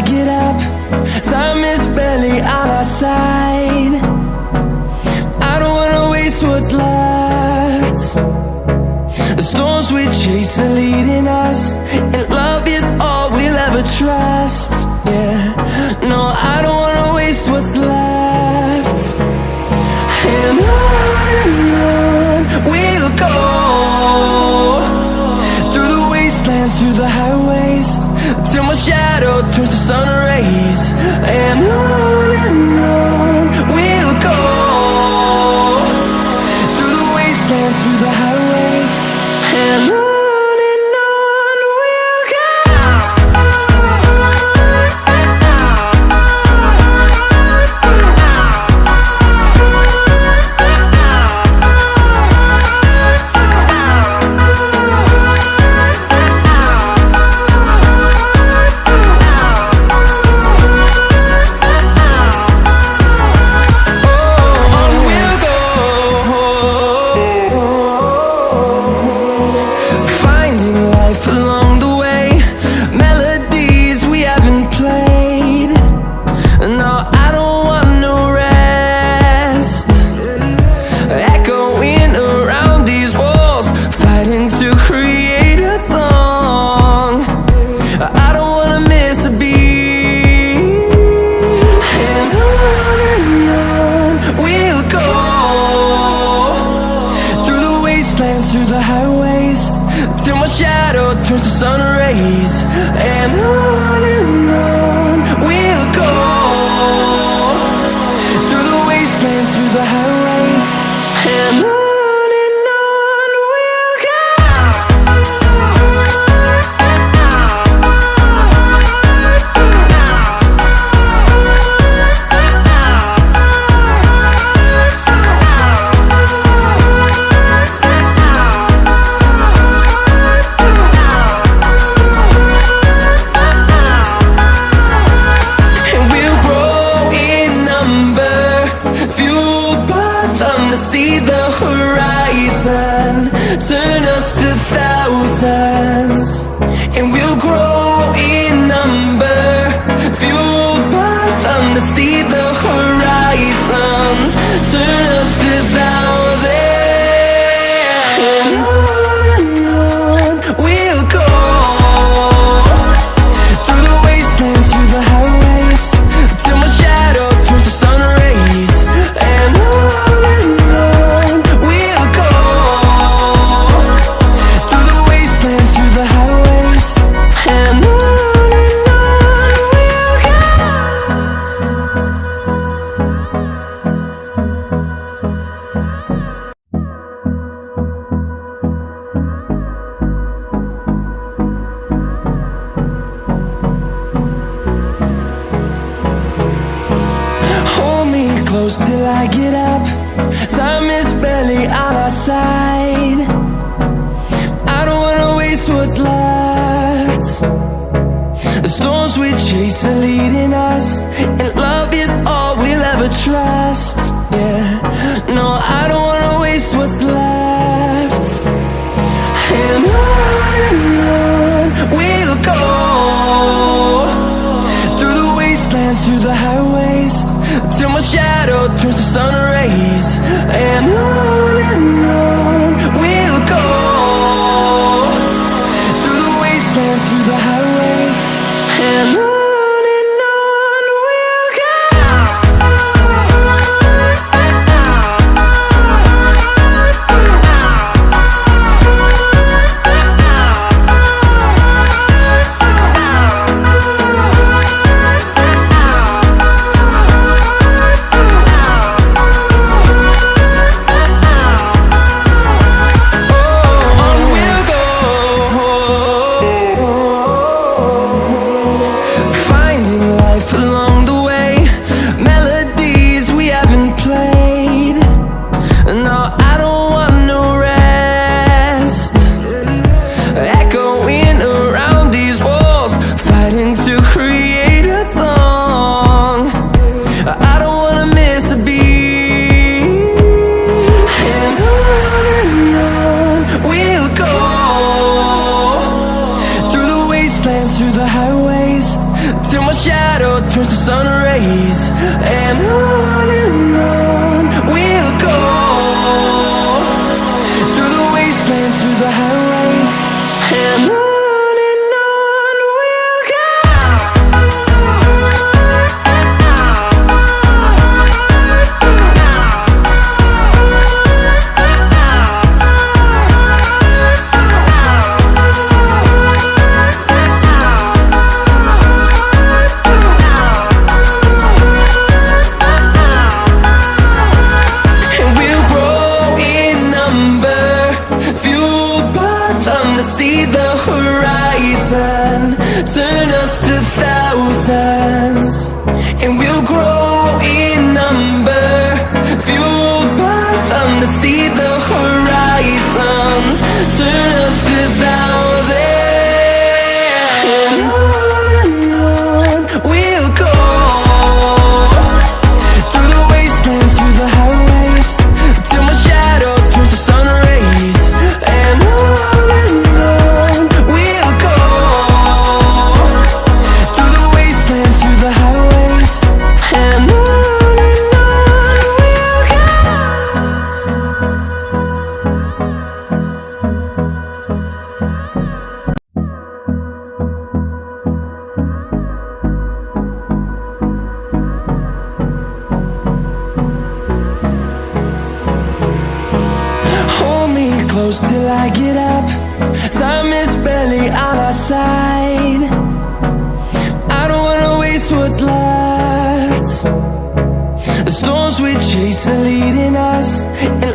get up. Time is barely on our side. I don't wanna waste what's left. The storms we chase are leading us, and love is all we'll ever trust. Yeah, no, I don't wanna waste what's left. And on we'll go, through the wastelands, through the highways, till my shadow turns to sun rays. And on we'll go, through the wastelands, through the highways, and on we'll go. Through the highways, till my shadow turns to sun rays. And on we'll go, through the wastelands, through the highways, and on we'll go. See the horizon, turn us to thousands, and we'll grow in number, fueled by them. To see the horizon, turn us to thousands, and on we'll go, through the wastelands, through the highways, till my shadow turns to sun rays. And close till I get up. Time is barely on our side. I don't wanna waste what's left. The storms we chase are leading us, and love is all we'll ever trust. Yeah, no, I don't wanna waste what's left. And on we'll go, through the wastelands, through the highways, till my shadow turns to sun rays. And on we'll go, through the wastelands, through the highways, and on. rays, and on we'll go, through the wastelands, through the highways, and on we'll go. See the horizon, turn us to thousands, and we'll grow in number, fueled by them to see the horizon, turn us to thousands, and on we'll go, through the wastelands, through the highways, till my shadow turns to sun rays, and on close till I get up. Time is barely on our side. I don't wanna waste what's left. The storms we chase are leading us, and